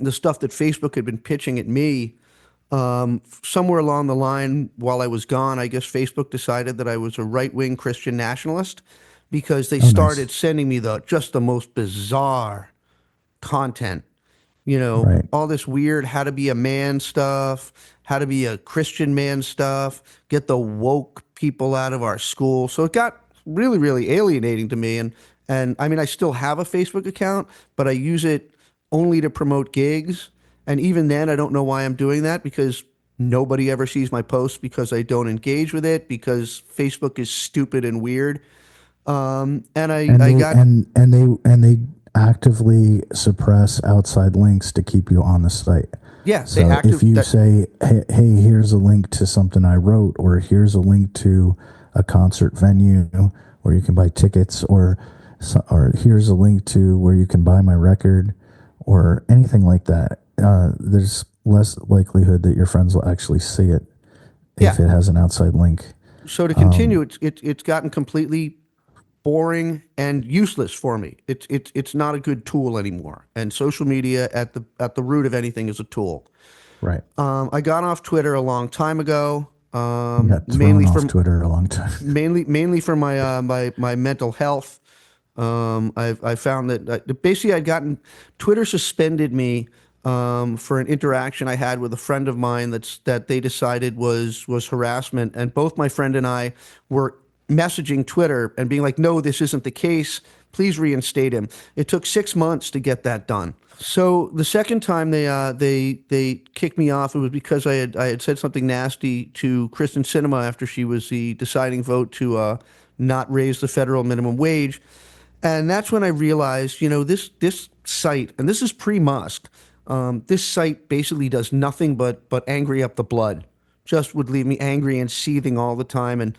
the stuff that Facebook had been pitching at me, somewhere along the line while I was gone, I guess Facebook decided that I was a right-wing Christian nationalist because they Oh, nice. started sending me the most bizarre content. Right. All this weird how to be a man stuff, how to be a Christian man stuff, get the woke people out of our school. So it got really, really alienating to me. And I mean, I still have a Facebook account, but I use it only to promote gigs. And even then, I don't know why I'm doing that because nobody ever sees my posts because I don't engage with it because Facebook is stupid and weird. And And I they got, and they actively suppress outside links to keep you on the site. yeah, they So if active you that, say, hey, here's a link to something I wrote, or here's a link to a concert venue where you can buy tickets, or here's a link to where you can buy my record, or anything like that, there's less likelihood that your friends will actually see it yeah. if it has an outside link. So to continue, it's gotten completely boring and useless for me. It's not a good tool anymore. And social media at the root of anything is a tool. Right. I got off Twitter a long time ago, You got thrown off Twitter a long time. mainly for my mental health. I found that basically I'd gotten Twitter suspended me for an interaction I had with a friend of mine that they decided was harassment, and both my friend and I were messaging Twitter and being like, "No, this isn't the case. Please reinstate him." It took 6 months to get that done. So the second time they kicked me off, it was because I had said something nasty to Kristen Sinema after she was the deciding vote to not raise the federal minimum wage, and that's when I realized, this site, and this is pre-Musk, this site basically does nothing but angry up the blood. Just would leave me angry and seething all the time, and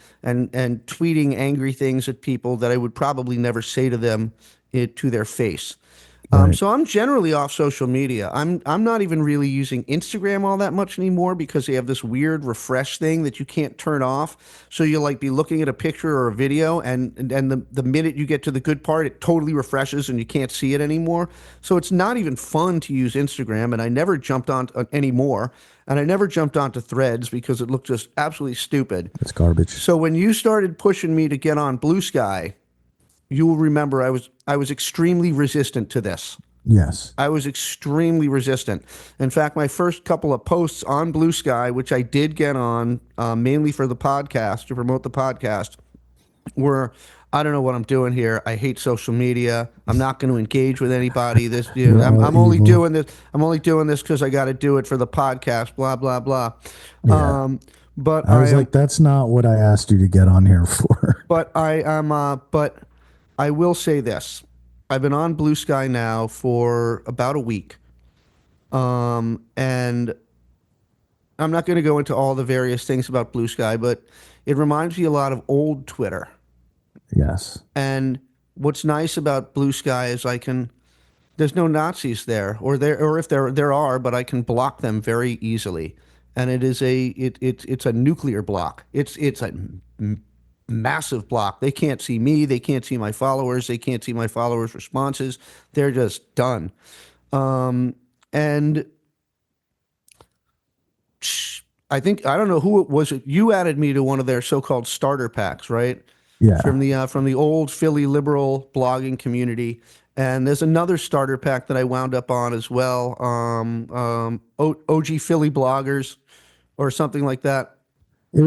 tweeting angry things at people that I would probably never say to them to their face. Right. So I'm generally off social media. I'm not even really using Instagram all that much anymore because they have this weird refresh thing that you can't turn off. So you'll like be looking at a picture or a video, and the minute you get to the good part, it totally refreshes and you can't see it anymore. So it's not even fun to use Instagram, and I never jumped on anymore, and I never jumped onto Threads because it looked just absolutely stupid. It's garbage. So when you started pushing me to get on Blue Sky, you will remember I was extremely resistant to this. Yes. I was extremely resistant. In fact, my first couple of posts on Blue Sky, which I did get on mainly for the podcast to promote the podcast, were I don't know what I'm doing here. I hate social media. I'm not going to engage with anybody. You're all I'm only evil. doing this. I'm only doing this because I got to do it for the podcast. Blah blah blah. Yeah. Um, but I I was am. like, that's not what I asked you to get on here for. But I am. But I will say this. I've been on Blue Sky now for about a week. And I'm not going to go into all the various things about Blue Sky, but it reminds me a lot of old Twitter. Yes. And what's nice about Blue Sky is there's no Nazis there, or if there are, but I can block them very easily. And it's a nuclear block. It's a massive block. They can't see me. They can't see my followers. They can't see my followers' responses. They're just done. And I don't know who it was. You added me to one of their so-called starter packs, right? Yeah. From the old Philly liberal blogging community. And there's another starter pack that I wound up on as well. OG Philly bloggers or something like that.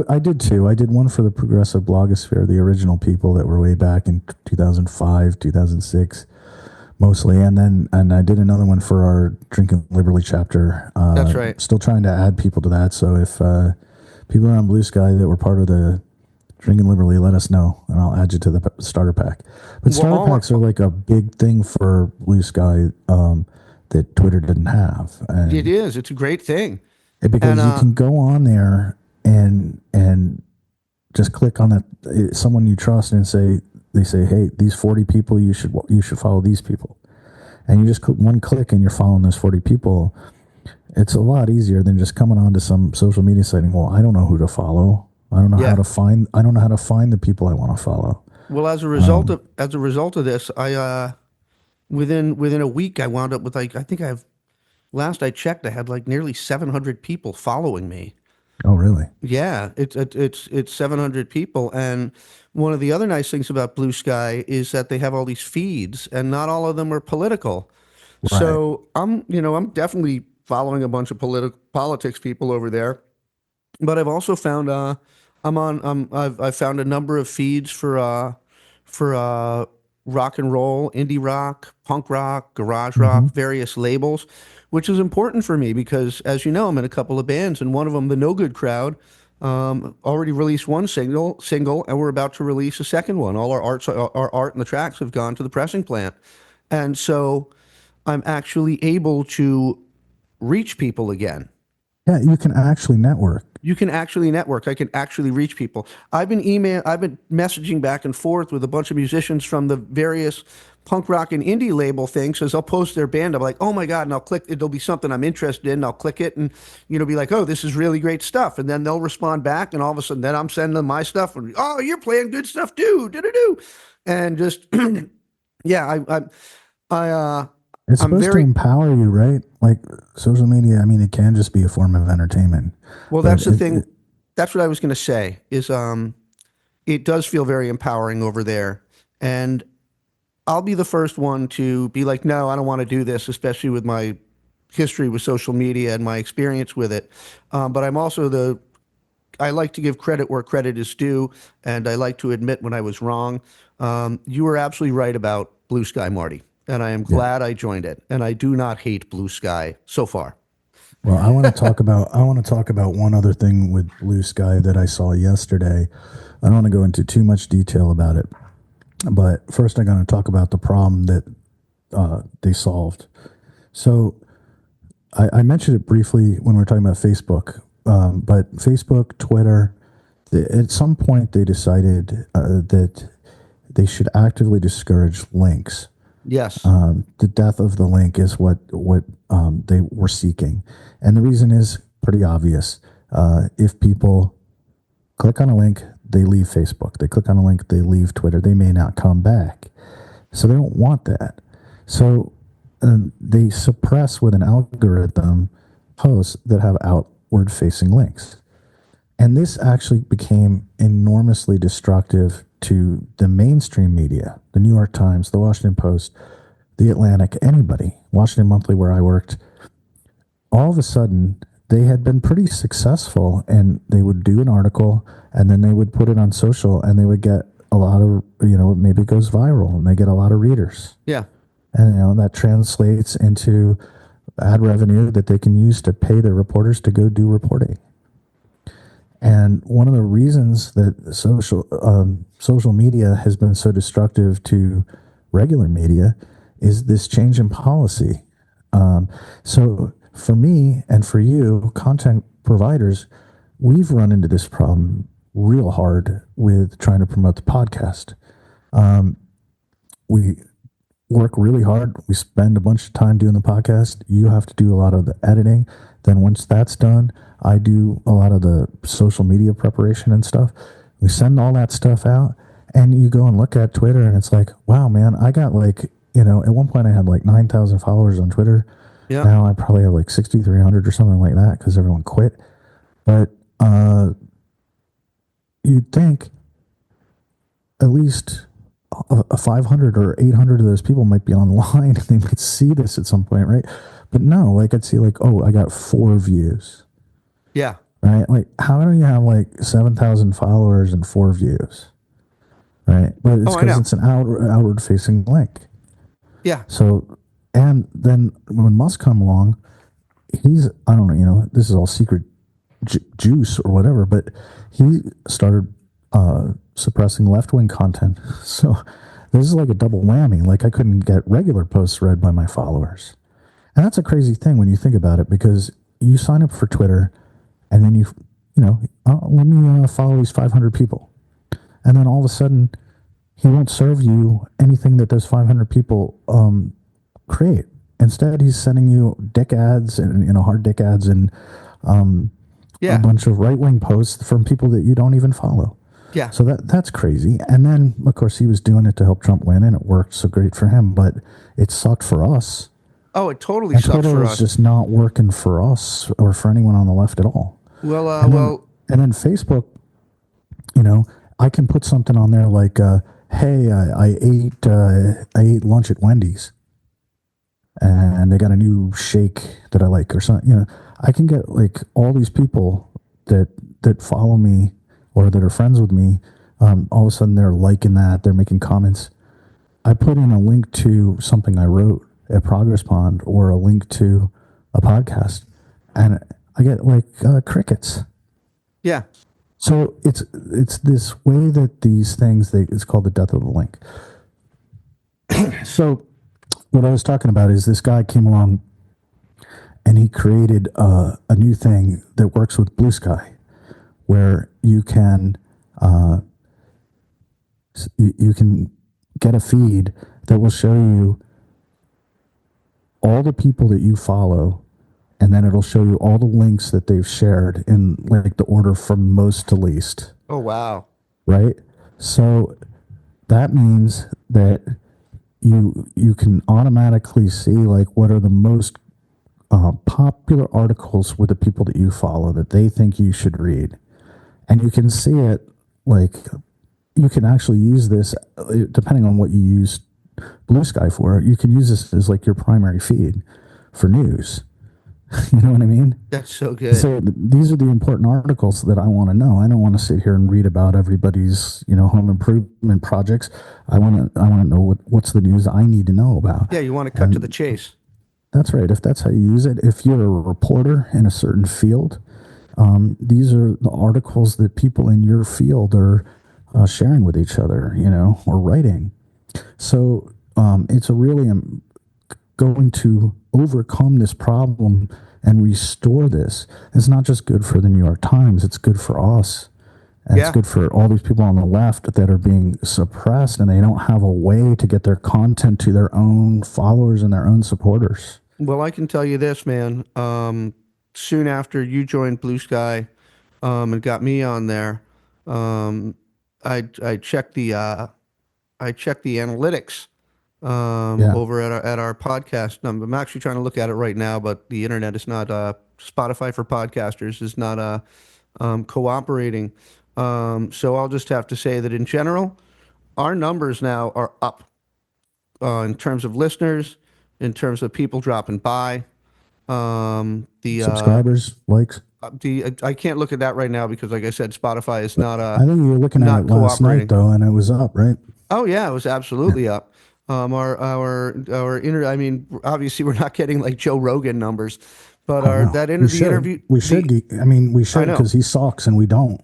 I did too. I did one for the progressive blogosphere, the original people that were way back in 2005, 2006, mostly. And I did another one for our Drinking Liberally chapter. That's right. Still trying to add people to that. So if people are on Blue Sky that were part of the Drinking Liberally, let us know, and I'll add you to the starter pack. But starter packs are like a big thing for Blue Sky that Twitter didn't have. And It is. It's a great thing. because you can go on there and just click on someone you trust and they say, hey, these 40 people, you should follow these people, and you just click one click and you're following those 40 people. It's a lot easier than just coming onto some social media site and, well, I don't know who to follow. I don't know how to find the people I want to follow. Well, as a result of this, I within a week I wound up with I think last I checked I had like nearly 700 people following me. Oh, really? Yeah, it's 700 people, and one of the other nice things about Blue Sky is that they have all these feeds, and not all of them are political. Right. So I'm definitely following a bunch of politics people over there, but I've also found I've found a number of feeds for rock and roll, indie rock, punk rock, garage rock, various labels, which is important for me because, as you know, I'm in a couple of bands, and one of them, the No Good Crowd, already released one single, and we're about to release a second one. All our art and the tracks have gone to the pressing plant, and so I'm actually able to reach people again. Yeah, you can actually network. You can actually network. I can actually reach people. I've been messaging back and forth with a bunch of musicians from the various punk rock and indie label things. As I'll post their band, I'm like, oh my God, and I'll click, it'll be something I'm interested in. I'll click it and, be like, oh, this is really great stuff. And then they'll respond back, and all of a sudden then I'm sending them my stuff and, oh, you're playing good stuff too. Do. And just, yeah, It's I'm supposed to empower you, right? Like social media, I mean, it can just be a form of entertainment. Well, that's the thing. That's what I was going to say is it does feel very empowering over there. And I'll be the first one to be like, no, I don't want to do this, especially with my history with social media and my experience with it. But I'm also I like to give credit where credit is due, and I like to admit when I was wrong. You were absolutely right about Blue Sky, Marty, and I am glad I joined it. And I do not hate Blue Sky so far. Well, I want to talk about one other thing with Blue Sky that I saw yesterday. I don't want to go into too much detail about it, but first I'm going to talk about the problem that they solved. So I mentioned it briefly when we were talking about Facebook, but Facebook, Twitter, at some point they decided that they should actively discourage links. Yes. The death of the link is what they were seeking. And the reason is pretty obvious. If people click on a link, they leave Facebook. They click on a link, they leave Twitter. They may not come back. So they don't want that. So they suppress with an algorithm posts that have outward facing links. And this actually became enormously destructive to the mainstream media, the New York Times, the Washington Post, the Atlantic, anybody, Washington Monthly, where I worked. All of a sudden, they had been pretty successful, and they would do an article, and then they would put it on social, and they would get a lot of, maybe it goes viral, and they get a lot of readers. Yeah. And, that translates into ad revenue that they can use to pay their reporters to go do reporting. And one of the reasons that social media has been so destructive to regular media is this change in policy. So for me and for you, content providers, we've run into this problem real hard with trying to promote the podcast. We work really hard. We spend a bunch of time doing the podcast. You have to do a lot of the editing. Then once that's done, I do a lot of the social media preparation and stuff. We send all that stuff out, and you go and look at Twitter, and it's like, wow, man, I got like, at one point I had like 9,000 followers on Twitter. Yeah. Now I probably have like 6,300 or something like that because everyone quit. But you'd think at least 500 or 800 of those people might be online and they might see this at some point, right? But no, like I'd see like, oh, I got 4 views, Yeah. right? Like, how do you have like 7,000 followers and 4 views, right? But it's Oh, I because know. it's an outward facing link. Yeah. So, and then when Musk come along, I don't know, this is all secret juice or whatever, but he started suppressing left wing content. So this is like a double whammy. Like I couldn't get regular posts read by my followers. And that's a crazy thing when you think about it, because you sign up for Twitter and then let me follow these 500 people. And then all of a sudden, he won't serve you anything that those 500 people create. Instead, he's sending you dick ads and hard dick ads and a Yeah. bunch of right wing posts from people that you don't even follow. Yeah. So that's crazy. And then, of course, he was doing it to help Trump win, and it worked so great for him. But it sucked for us. Oh, it totally And sucks Twitter for is us. just not working for us or for anyone on the left at all. Well, And then Facebook, I can put something on there like, "Hey, I ate lunch at Wendy's, and they got a new shake that I like," or something. I can get like all these people that follow me or that are friends with me. All of a sudden, they're liking that. They're making comments. I put in a link to something I wrote at Progress Pond or a link to a podcast, and I get like crickets. yeah. So it's this way that these things it's called the death of the link. So what I was talking about is this guy came along and he created a new thing that works with Blue Sky, where you can you can get a feed that will show you all the people that you follow, and then it'll show you all the links that they've shared in like the order from most to least. Oh, wow. Right? So that means that you can automatically see like what are the most popular articles with the people that you follow that they think you should read, and you can see it like you can actually use this depending on what you use Blue Sky for. You can use this as like your primary feed for news. You know what I mean? That's so good. So these are the important articles that I want to know. I don't want to sit here and read about everybody's, home improvement projects. I want to know what's the news I need to know about. Yeah, you want to cut to the chase. That's right. If that's how you use it, if you're a reporter in a certain field, these are the articles that people in your field are sharing with each other, or writing. So it's a really going to overcome this problem and restore this. It's not just good for the New York Times, it's good for us. And Yeah. it's good for all these people on the left that are being suppressed and they don't have a way to get their content to their own followers and their own supporters. Well, I can tell you this, man. Soon after you joined Blue Sky, and got me on there, I checked the analytics Yeah. over at our podcast. I'm actually trying to look at it right now, but the internet is not Spotify for podcasters is not cooperating. So I'll just have to say that in general, our numbers now are up in terms of listeners, in terms of people dropping by. Subscribers, likes. I can't look at that right now because, like I said, Spotify is not I think you were looking at not it last cooperating. night, though, and it was up, right? Oh yeah, it was absolutely up. I mean, obviously we're not getting like Joe Rogan numbers, but Oh, no. We the should. interview, We should. I mean, we should know. because he sucks and we don't.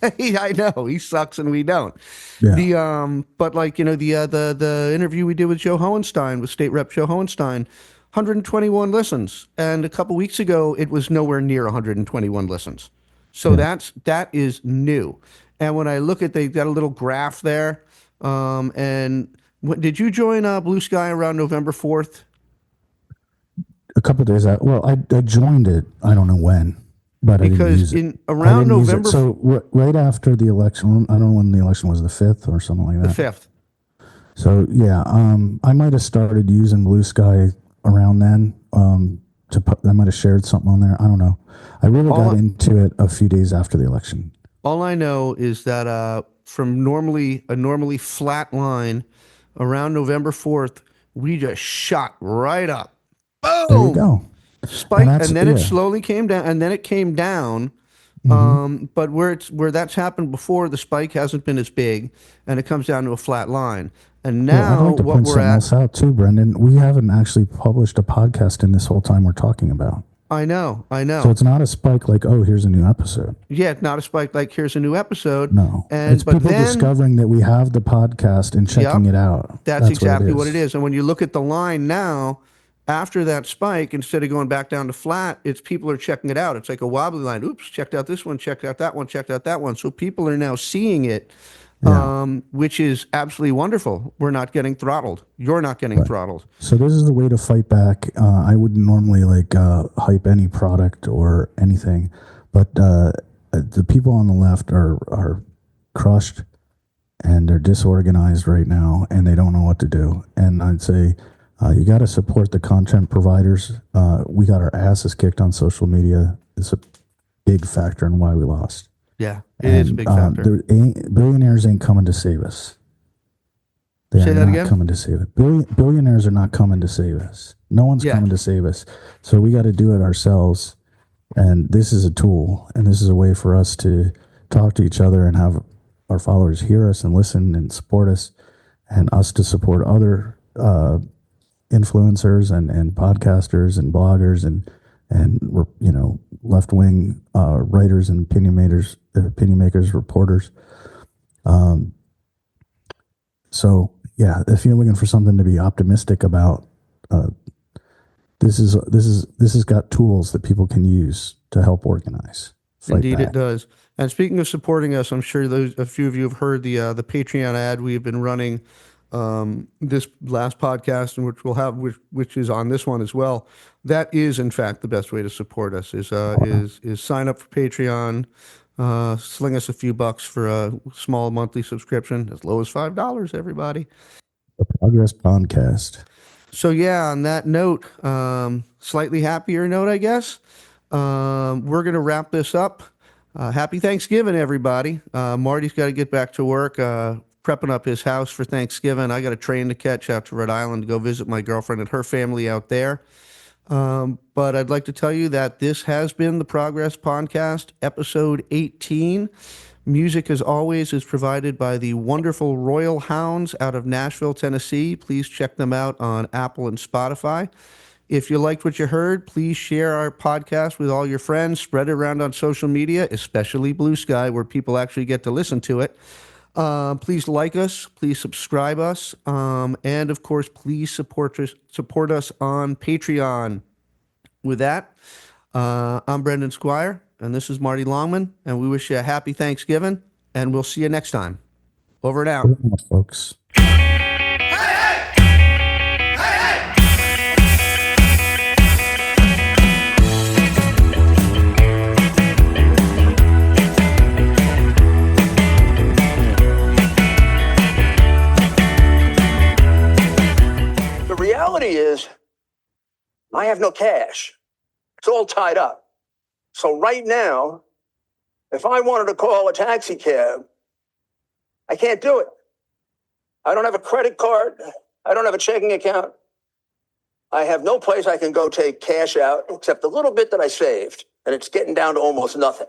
I know he sucks and we don't. Yeah. But like the interview we did with Joe Hohenstein, with State Rep Joe Hohenstein, 121 listens, and a couple weeks ago it was nowhere near 121 listens. So that is new. And when I look at, they got a little graph there. And did you join Blue Sky around November 4th? A couple of days out. Well, I joined it. I don't know when. but I didn't because use it. in I around didn't use it. November So right after the election, I don't know when the election was, the 5th or something like the that. 5th. So yeah, I might have started using Blue Sky around then. I might have shared something on there. I don't know. I really All got I- into it a few days after the election. All I know is that from a normally flat line around November 4th, we just shot right up. There you Boom! go. And Spike, that's and then it yeah. slowly came down, and then it came down. But where that's happened before, the spike hasn't been as big, and it comes down to a flat line. And Well, I'd now like to what point we're something at, else out too, Brendan. We haven't actually published a podcast in this whole time we're talking about. I know. So So it's not a spike like, oh, here's a new episode. yeah, not a spike like here's a new episode, No, it's but people then discovering that we have the podcast and checking yep, it out. that's That's what it exactly what it is. is. And when you look at the line now, after that spike, instead of going back down to flat, it's people are checking it out. It's like a wobbly line. Oops, checked out this one, checked out that one, checked out that one. So people are now seeing it, Yeah. which is absolutely wonderful. We're not getting throttled. You're not getting Right. throttled. So this is the way to fight back. I wouldn't normally hype any product or anything, but the people on the left are crushed and they're disorganized right now, and they don't know what to do. And I'd say you got to support the content providers. We got our asses kicked on social media. It's a big factor in why we lost. Yeah, it is a big factor. Billionaires ain't coming to save us. They Say are that not again? coming to save it. Billionaires are not coming to save us. No one's Yeah. coming to save us. So we got to do it ourselves. And this is a tool, and this is a way for us to talk to each other and have our followers hear us and listen and support us, and us to support other influencers and podcasters and bloggers and left wing writers and opinion makers, reporters. So yeah, if you're looking for something to be optimistic about, this has got tools that people can use to help organize. Fight Indeed, back. it does. And speaking of supporting us, I'm sure a few of you have heard the Patreon ad we have been running this last podcast, and which is on this one as well. That is, in fact, the best way to support us is sign up for Patreon, sling us a few bucks for a small monthly subscription, as low as $5. Everybody. The Progress Pondcast. So yeah, on that note, slightly happier note, I guess. We're gonna wrap this up. Happy Thanksgiving, everybody. Marty's got to get back to work, prepping up his house for Thanksgiving. I got a train to catch out to Rhode Island to go visit my girlfriend and her family out there. But I'd like to tell you that this has been the Progress Podcast, episode 18. Music, as always, is provided by the wonderful Royal Hounds out of Nashville, Tennessee. Please check them out on Apple and Spotify. If you liked what you heard, please share our podcast with all your friends. Spread it around on social media, especially Blue Sky, where people actually get to listen to it. Please like us. Please subscribe us. And, of course, please support us on Patreon. With that, I'm Brendan Squire, and this is Marty Longman, and we wish you a happy Thanksgiving, and we'll see you next time. Over and out. Folks. The reality is, I have no cash. It's all tied up. So right now, if I wanted to call a taxi cab, I can't do it. I don't have a credit card. I don't have a checking account. I have no place I can go take cash out except the little bit that I saved, and it's getting down to almost nothing.